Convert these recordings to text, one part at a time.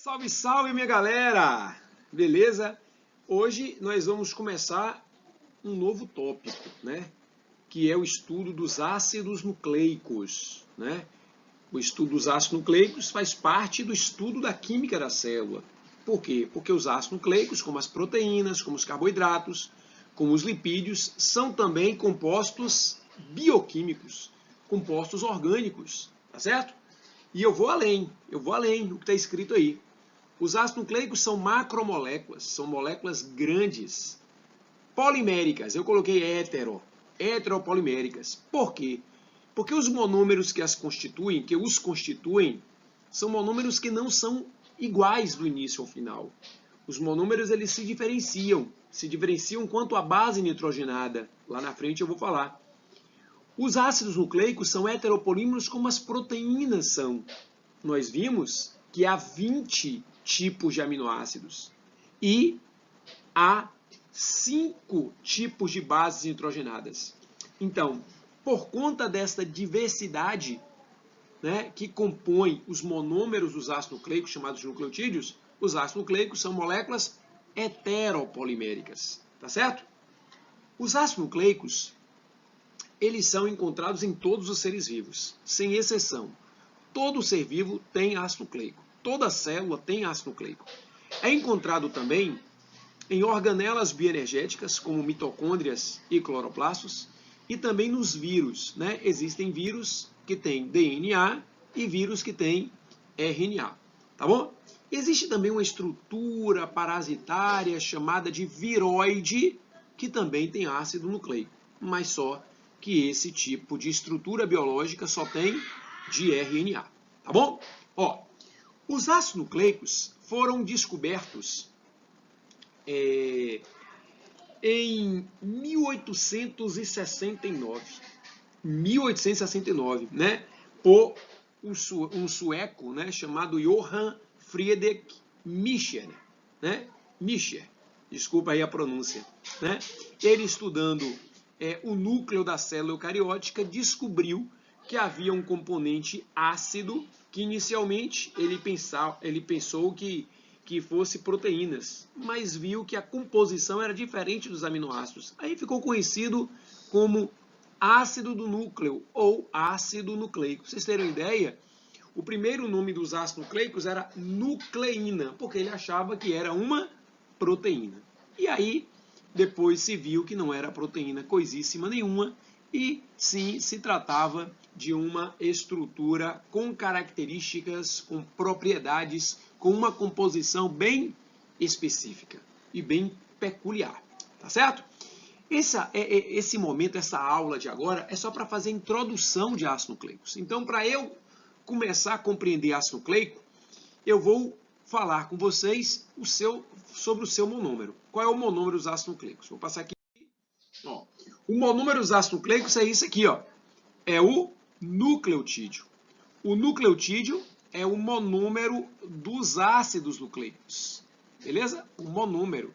Salve, salve, minha galera! Beleza? Hoje nós vamos começar um novo tópico, né? Que é o estudo dos ácidos nucleicos, né? O estudo dos ácidos nucleicos faz parte do estudo da química da célula. Por quê? Porque os ácidos nucleicos, como as proteínas, como os carboidratos, como os lipídios, são também compostos bioquímicos, compostos orgânicos, tá certo? E eu vou além do que está escrito aí. Os ácidos nucleicos são macromoléculas, são moléculas grandes, poliméricas. Eu coloquei heteropoliméricas. Por quê? Porque os monômeros que os constituem, são monômeros que não são iguais do início ao final. Os monômeros eles se diferenciam quanto à base nitrogenada. Lá na frente eu vou falar. Os ácidos nucleicos são heteropolímeros como as proteínas são. Nós vimos que há 20 tipos de aminoácidos e há 5 tipos de bases nitrogenadas. Então, por conta desta diversidade, né, que compõe os monômeros dos ácidos nucleicos, chamados de nucleotídeos, os ácidos nucleicos são moléculas heteropoliméricas, tá certo? Os ácidos nucleicos, eles são encontrados em todos os seres vivos, sem exceção. Todo ser vivo tem ácido nucleico. Toda célula tem ácido nucleico. É encontrado também em organelas bioenergéticas, como mitocôndrias e cloroplastos, e também nos vírus, né? Existem vírus que têm DNA e vírus que têm RNA, tá bom? Existe também uma estrutura parasitária chamada de viroide, que também tem ácido nucleico, mas só que esse tipo de estrutura biológica só tem de RNA, tá bom? Ó, os ácidos nucleicos foram descobertos em 1869, né? Por um sueco, né, chamado Johann Friedrich Miescher, né? Miescher, desculpa aí a pronúncia, né? Ele estudando o núcleo da célula eucariótica descobriu que havia um componente ácido que inicialmente ele pensou que fosse proteínas, mas viu que a composição era diferente dos aminoácidos. Aí ficou conhecido como ácido do núcleo ou ácido nucleico. Pra vocês terem uma ideia, o primeiro nome dos ácidos nucleicos era nucleína, porque ele achava que era uma proteína. E aí, depois se viu que não era proteína coisíssima nenhuma, e sim se tratava de uma estrutura com características, com propriedades, com uma composição bem específica e bem peculiar, tá certo? Esse momento, essa aula de agora, é só para fazer a introdução de ácidos nucleicos. Então, para eu começar a compreender ácido nucleico, eu vou falar com vocês sobre o seu monômero. Qual é o monômero dos ácidos nucleicos? Vou passar aqui. Ó, o monômero dos ácidos nucleicos é isso aqui, ó. É o nucleotídeo. O nucleotídeo é o monômero dos ácidos nucleicos. Beleza? O monômero.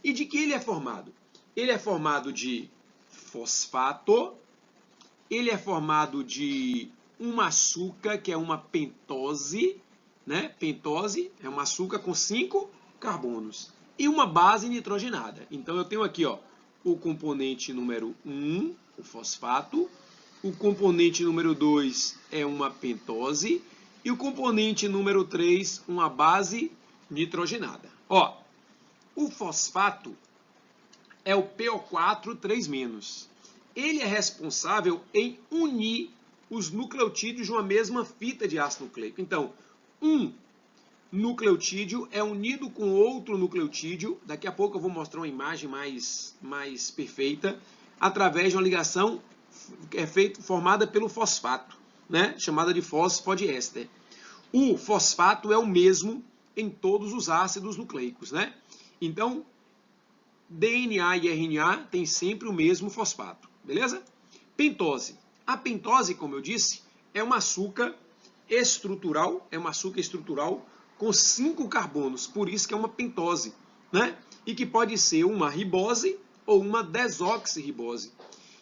E de que ele é formado? Ele é formado de fosfato, ele é formado de um açúcar, que é uma pentose, né? Pentose é um açúcar com 5 carbonos. E uma base nitrogenada. Então eu tenho aqui, ó, o componente número 1, o fosfato. O componente número 2 é uma pentose. E o componente número 3, uma base nitrogenada. Ó, o fosfato é o PO4 3-. Ele é responsável em unir os nucleotídeos de uma mesma fita de ácido nucleico. Então, um nucleotídeo é unido com outro nucleotídeo, daqui a pouco eu vou mostrar uma imagem mais perfeita, através de uma ligação formada pelo fosfato, né? Chamada de fosfodiéster. O fosfato é o mesmo em todos os ácidos nucleicos, né? Então, DNA e RNA têm sempre o mesmo fosfato, beleza? Pentose. A pentose, como eu disse, é um açúcar estrutural, com 5 carbonos, por isso que é uma pentose, né? E que pode ser uma ribose ou uma desoxirribose.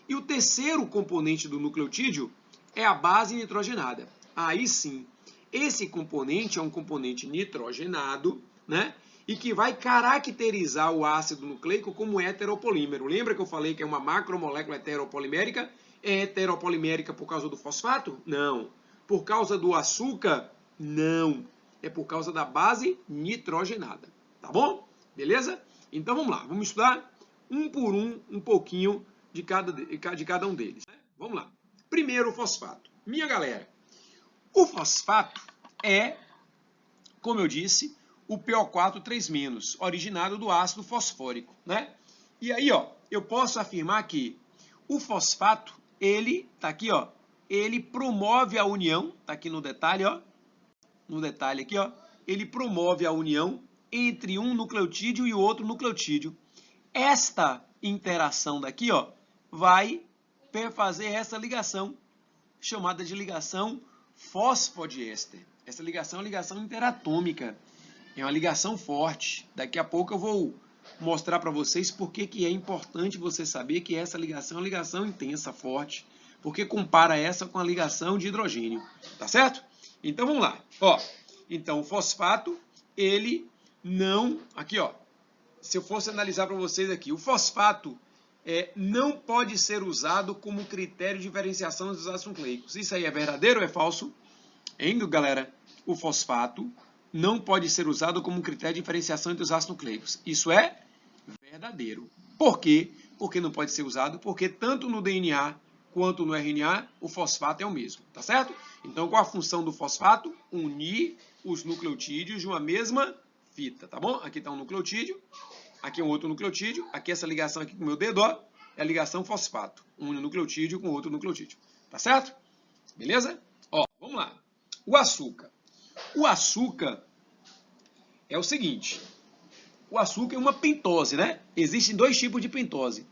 E o terceiro componente do nucleotídeo é a base nitrogenada. Aí sim, Esse componente é um componente nitrogenado, né? E que vai caracterizar o ácido nucleico como heteropolímero. Lembra que eu falei que é uma macromolécula heteropolimérica? É heteropolimérica por causa do fosfato? Não. Por causa do açúcar? Não. É por causa da base nitrogenada. Tá bom? Beleza? Então vamos lá. Vamos estudar um por um pouquinho de cada um deles. Vamos lá. Primeiro o fosfato. Minha galera, o fosfato é, como eu disse, o PO4 3-, originado do ácido fosfórico, né? E aí, ó, eu posso afirmar que o fosfato, ele, tá aqui, ó, ele promove a união, tá aqui no detalhe, ó, no detalhe aqui, ó, ele promove a união entre um nucleotídeo e outro nucleotídeo. Esta interação daqui, ó, vai fazer essa ligação, chamada de ligação fosfodiéster. Essa ligação é uma ligação interatômica, é uma ligação forte. Daqui a pouco eu vou mostrar para vocês por que é importante você saber que essa ligação é uma ligação intensa, forte, porque compara essa com a ligação de hidrogênio, tá certo? Então vamos lá, ó. Então o fosfato, ele não, aqui ó, se eu fosse analisar para vocês aqui, o fosfato não pode ser usado como critério de diferenciação dos ácidos nucleicos. Isso aí é verdadeiro ou é falso? Hein, galera? O fosfato não pode ser usado como critério de diferenciação entre os ácidos nucleicos. Isso é verdadeiro. Por quê? Porque não pode ser usado, porque tanto no DNA quanto no RNA, o fosfato é o mesmo, tá certo? Então, qual a função do fosfato? Unir os nucleotídeos de uma mesma fita, tá bom? Aqui está um nucleotídeo, aqui é um outro nucleotídeo, aqui essa ligação aqui com o meu dedo, ó, é a ligação fosfato. Um nucleotídeo com outro nucleotídeo, tá certo? Beleza? Ó, vamos lá. O açúcar. O açúcar é o seguinte, o açúcar é uma pentose, né? Existem dois tipos de pentose.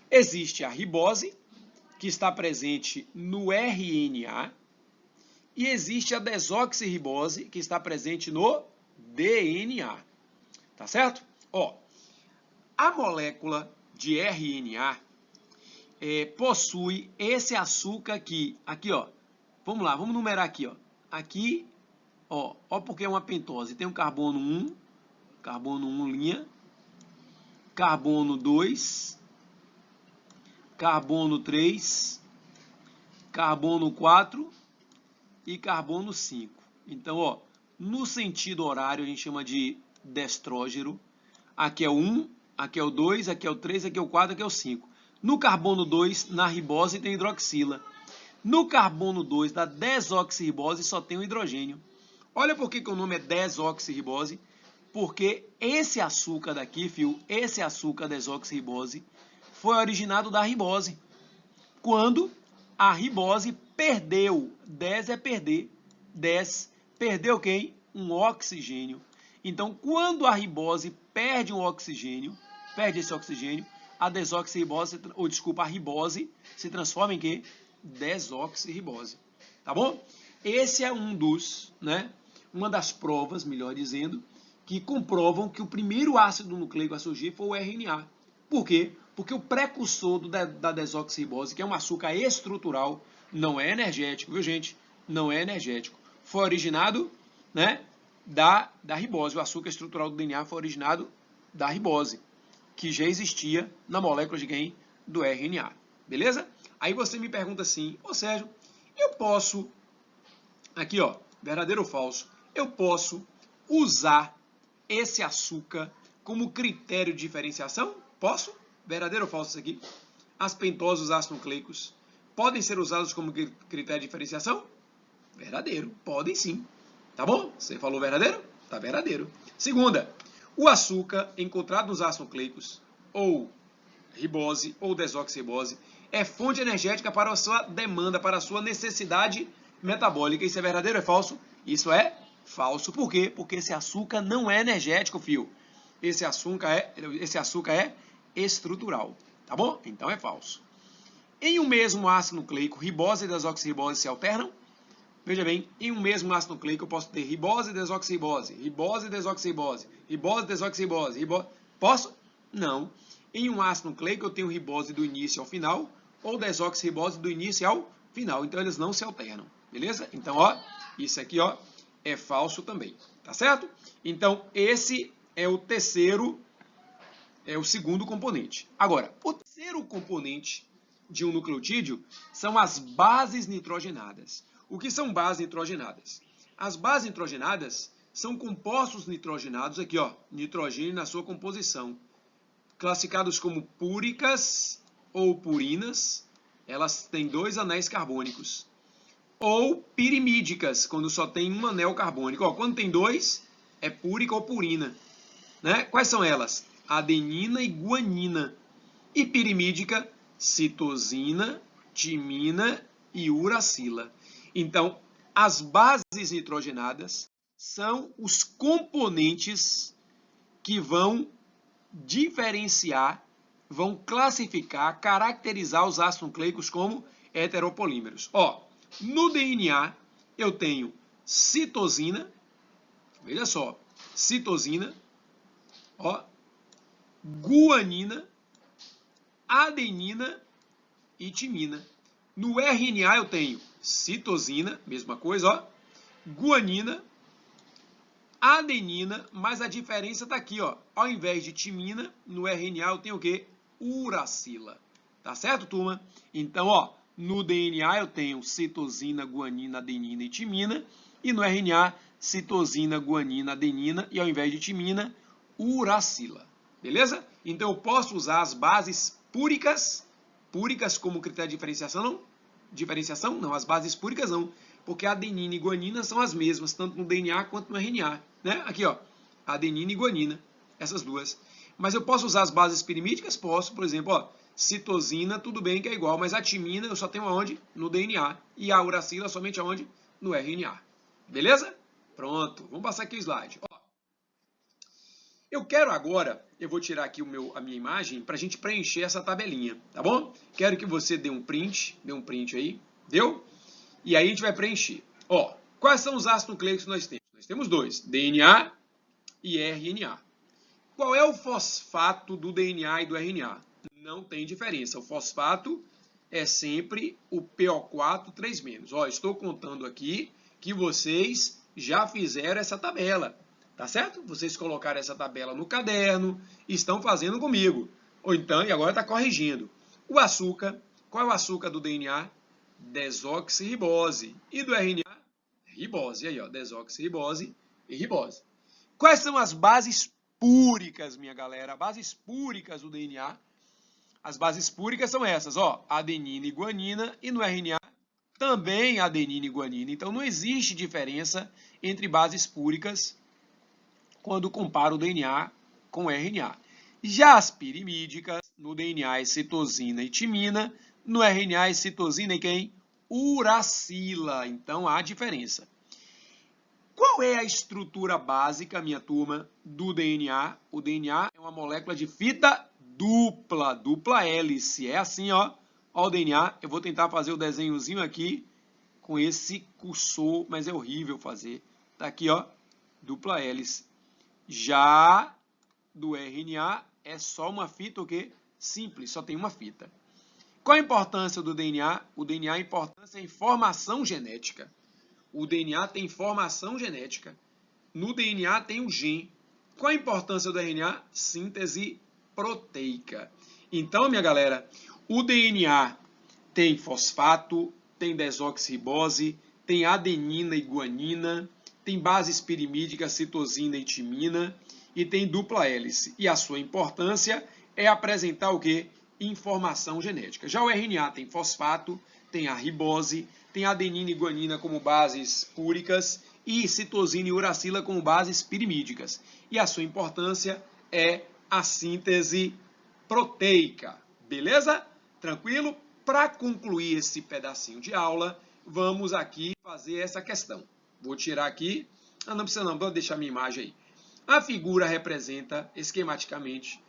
Existe a ribose, que está presente no RNA, e existe a desoxirribose, que está presente no DNA. Tá certo? Ó, a molécula de RNA possui esse açúcar aqui. Aqui, ó. Vamos lá, vamos numerar aqui, ó. Aqui, ó porque é uma pentose. Tem o carbono 1 linha, carbono 2, carbono 3, carbono 4 e carbono 5. Então, ó, no sentido horário a gente chama de destrógeno. Aqui é o 1, aqui é o 2, aqui é o 3, aqui é o 4, aqui é o 5. No carbono 2, na ribose tem hidroxila. No carbono 2, da desoxirribose, só tem o hidrogênio. Olha por que o nome é desoxirribose. Porque esse açúcar daqui, esse açúcar desoxirribose, foi originado da ribose. Quando a ribose perdeu, é perder, perdeu quem? Um oxigênio. Então, quando a ribose perde um oxigênio, perde esse oxigênio, a desoxirribose, a ribose se transforma em quê? Desoxirribose. Tá bom? Esse é uma das provas, melhor dizendo, que comprovam que o primeiro ácido nucleico a surgir foi o RNA. Por quê? Porque o precursor da desoxirribose, que é um açúcar estrutural, não é energético, viu, gente? Não é energético. Foi originado, né, da ribose. O açúcar estrutural do DNA foi originado da ribose, que já existia na molécula de quem? Do RNA. Beleza? Aí você me pergunta assim, ô Sérgio, eu posso, aqui ó, verdadeiro ou falso, eu posso usar esse açúcar como critério de diferenciação? Posso? Verdadeiro ou falso isso aqui? As pentoses dos ácidos nucleicos podem ser usados como critério de diferenciação? Verdadeiro, podem sim. Tá bom? Você falou verdadeiro? Tá verdadeiro. Segunda, o açúcar encontrado nos ácidos nucleicos, ou ribose, ou desoxirribose, é fonte energética para a sua demanda, para a sua necessidade metabólica. Isso é verdadeiro ou é falso? Isso é falso. Por quê? Porque esse açúcar não é energético, fio. Esse açúcar é estrutural. Tá bom? Então é falso. Em um mesmo ácido nucleico, ribose e desoxirribose se alternam? Veja bem, em um mesmo ácido nucleico eu posso ter ribose e desoxirribose, ribose e desoxirribose, ribose e desoxirribose, ribose... Posso? Não. Em um ácido nucleico eu tenho ribose do início ao final ou desoxirribose do início ao final. Então eles não se alternam. Beleza? Então, ó, isso aqui, ó, é falso também, tá certo? Então, esse é o segundo componente. Agora, o terceiro componente de um nucleotídeo são as bases nitrogenadas. O que são bases nitrogenadas? As bases nitrogenadas são compostos nitrogenados, aqui ó, nitrogênio na sua composição, classificados como púricas ou purinas, elas têm 2 anéis carbônicos, ou pirimídicas, quando só tem um anel carbônico. Ó, quando tem 2, é púrica ou purina. Né? Quais são elas? Adenina e guanina. E pirimídica, citosina, timina e uracila. Então, as bases nitrogenadas são os componentes que vão diferenciar, vão classificar, caracterizar os ácidos nucleicos como heteropolímeros. Ó, no DNA eu tenho citosina, veja só, citosina, ó, guanina, adenina e timina. No RNA eu tenho citosina, mesma coisa, ó, guanina, adenina, mas a diferença está aqui, ó. Ao invés de timina, no RNA eu tenho o quê? Uracila. Tá certo, turma? Então, ó, no DNA eu tenho citosina, guanina, adenina e timina, e no RNA, citosina, guanina, adenina e ao invés de timina, uracila. Beleza? Então eu posso usar as bases púricas como critério de diferenciação? Não, as bases púricas não, porque adenina e guanina são as mesmas, tanto no DNA quanto no RNA. Né? Aqui, ó, adenina e guanina, essas duas. Mas eu posso usar as bases pirimídicas? Posso, por exemplo, ó, citosina, tudo bem que é igual, mas a timina eu só tenho aonde? No DNA. E a uracila somente aonde? No RNA. Beleza? Pronto, vamos passar aqui o slide. Ó, eu quero agora, eu vou tirar aqui a minha imagem para a gente preencher essa tabelinha, tá bom? Quero que você dê um print aí, deu? E aí a gente vai preencher. Ó, quais são os ácidos nucleicos que nós temos? Nós temos 2, DNA e RNA. Qual é o fosfato do DNA e do RNA? Não tem diferença. O fosfato é sempre o PO4 3-. Ó, estou contando aqui que vocês já fizeram essa tabela, tá certo? Vocês colocaram essa tabela no caderno, estão fazendo comigo. Ou então, e agora está corrigindo. O açúcar, qual é o açúcar do DNA? Desoxirribose. E do RNA? Ribose. Aí, ó, desoxirribose e ribose. Quais são as bases púricas, minha galera? Bases púricas do DNA. As bases púricas são essas, ó, adenina e guanina, e no RNA também adenina e guanina. Então não existe diferença entre bases púricas quando comparo o DNA com o RNA. Já as pirimídicas, no DNA é citosina e timina, no RNA é citosina e quem? Uracila. Então há diferença. Qual é a estrutura básica, minha turma, do DNA? O DNA é uma molécula de fita dupla hélice. É assim, ó. Ó o DNA. Eu vou tentar fazer o desenhozinho aqui com esse cursor, mas é horrível fazer. Tá aqui, ó, dupla hélice. Já do RNA é só uma fita, o quê? Simples, só tem uma fita. Qual a importância do DNA? O DNA, a importância é informação genética. O DNA tem informação genética. No DNA tem o gene. Qual a importância do RNA? Síntese proteica. Então, minha galera, o DNA tem fosfato, tem desoxirribose, tem adenina e guanina, tem bases pirimídicas, citosina e timina, e tem dupla hélice. E a sua importância é apresentar o quê? Informação genética. Já o RNA tem fosfato, tem a ribose, tem adenina e guanina como bases púricas e citosina e uracila como bases pirimídicas. E a sua importância é a síntese proteica. Beleza? Tranquilo? Para concluir esse pedacinho de aula, vamos aqui fazer essa questão. Vou tirar aqui. Não precisa não, vou deixar minha imagem aí. A figura representa esquematicamente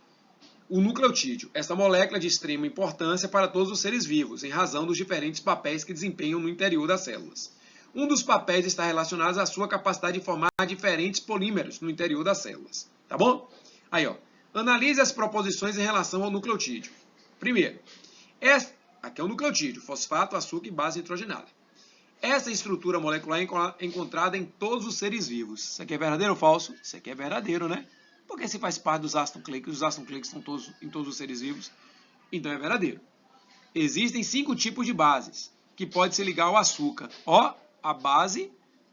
o nucleotídeo, essa molécula de extrema importância para todos os seres vivos, em razão dos diferentes papéis que desempenham no interior das células. Um dos papéis está relacionado à sua capacidade de formar diferentes polímeros no interior das células. Tá bom? Aí, ó. Analise as proposições em relação ao nucleotídeo. Primeiro, aqui é o nucleotídeo, fosfato, açúcar e base nitrogenada. Essa estrutura molecular é encontrada em todos os seres vivos. Isso aqui é verdadeiro ou falso? Isso aqui é verdadeiro, né? Porque se faz parte dos ácidos nucleicos, os ácidos nucleicos estão todos, em todos os seres vivos, então é verdadeiro. Existem 5 tipos de bases que pode se ligar ao açúcar. Ó, a base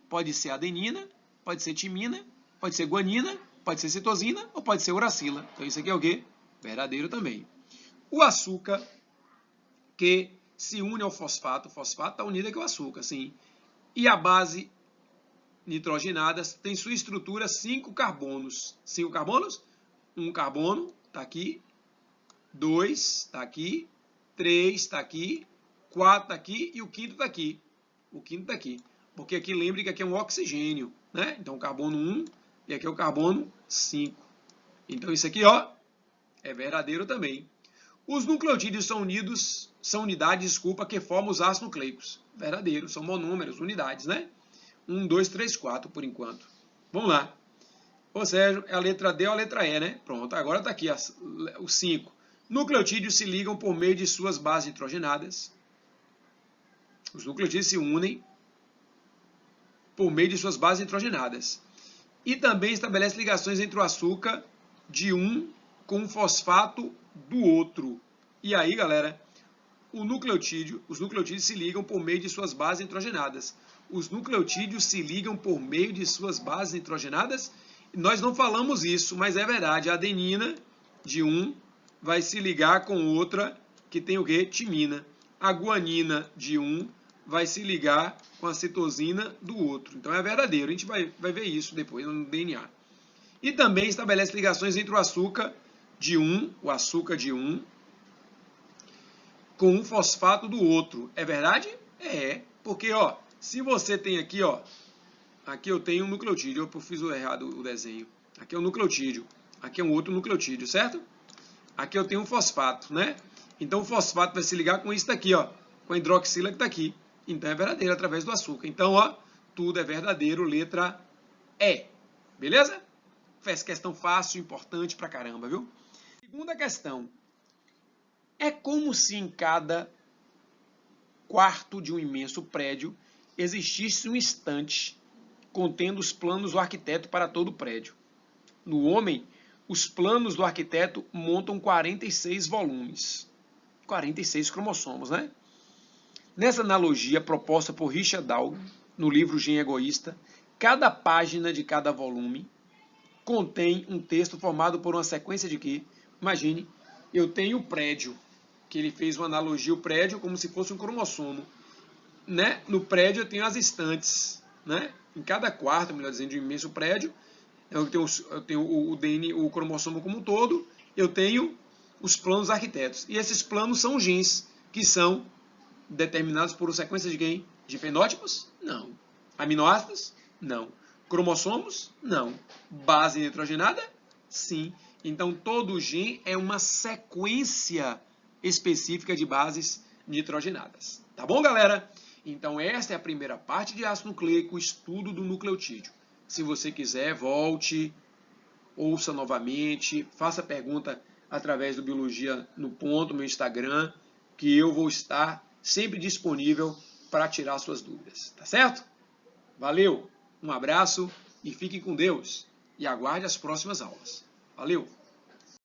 pode ser adenina, pode ser timina, pode ser guanina, pode ser citosina ou pode ser uracila. Então isso aqui é o quê? Verdadeiro também. O açúcar que se une ao fosfato, o fosfato está unido aqui ao açúcar, sim. E a base nitrogenada tem sua estrutura 5 carbonos. 5 carbonos? 1 carbono está aqui, 2 está aqui, 3 está aqui, 4 está aqui e o quinto está aqui. O quinto está aqui. Porque aqui lembre que aqui é um oxigênio, né? Então carbono 1 e aqui é o carbono 5. Então isso aqui, ó, é verdadeiro também. Os nucleotídeos são unidades, que formam os ácidos nucleicos. Verdadeiro, são monômeros, unidades, né? 1, 2, 3, 4 por enquanto. Vamos lá. Ou seja, é a letra D ou a letra E, né? Pronto, agora está aqui os 5. Nucleotídeos se ligam por meio de suas bases nitrogenadas. Os nucleotídeos se unem por meio de suas bases nitrogenadas. E também estabelece ligações entre o açúcar de um com o fosfato do outro. E aí, galera, os nucleotídeos se ligam por meio de suas bases nitrogenadas. Os nucleotídeos se ligam por meio de suas bases nitrogenadas. Nós não falamos isso, mas é verdade. A adenina de um vai se ligar com outra que tem o quê? Timina. A guanina de um vai se ligar com a citosina do outro. Então é verdadeiro. A gente vai ver isso depois no DNA. E também estabelece ligações entre o açúcar de um com o fosfato do outro. É verdade? É. Porque, ó, se você tem aqui, ó, aqui eu tenho um nucleotídeo, eu fiz errado o desenho. Aqui é um nucleotídeo, aqui é um outro nucleotídeo, certo? Aqui eu tenho um fosfato, né? Então o fosfato vai se ligar com isso daqui, ó, com a hidroxila que está aqui. Então é verdadeiro através do açúcar. Então, ó, tudo é verdadeiro, letra E. Beleza? Faz questão fácil, importante pra caramba, viu? Segunda questão. É como se em cada quarto de um imenso prédio existisse um estante contendo os planos do arquiteto para todo o prédio. No homem, os planos do arquiteto montam 46 volumes. 46 cromossomos, né? Nessa analogia proposta por Richard Dawkins, no livro Gene Egoísta, cada página de cada volume contém um texto formado por uma sequência de que, imagine, eu tenho o prédio, que ele fez uma analogia, o prédio como se fosse um cromossomo. Né? No prédio eu tenho as estantes, né? Em cada quarto, melhor dizendo, de um imenso prédio, eu tenho o DNA, o cromossomo como um todo, eu tenho os planos arquitetos. E esses planos são genes, que são determinados por uma sequência de quem? De fenótipos? Não. Aminoácidos? Não. Cromossomos? Não. Base nitrogenada? Sim. Então, todo gene é uma sequência específica de bases nitrogenadas. Tá bom, galera? Então, esta é a primeira parte de ácido nucleico, estudo do nucleotídeo. Se você quiser, volte, ouça novamente, faça pergunta através do Biologia no Ponto, meu Instagram, que eu vou estar sempre disponível para tirar suas dúvidas. Tá certo? Valeu, um abraço e fiquem com Deus. E aguarde as próximas aulas. Valeu!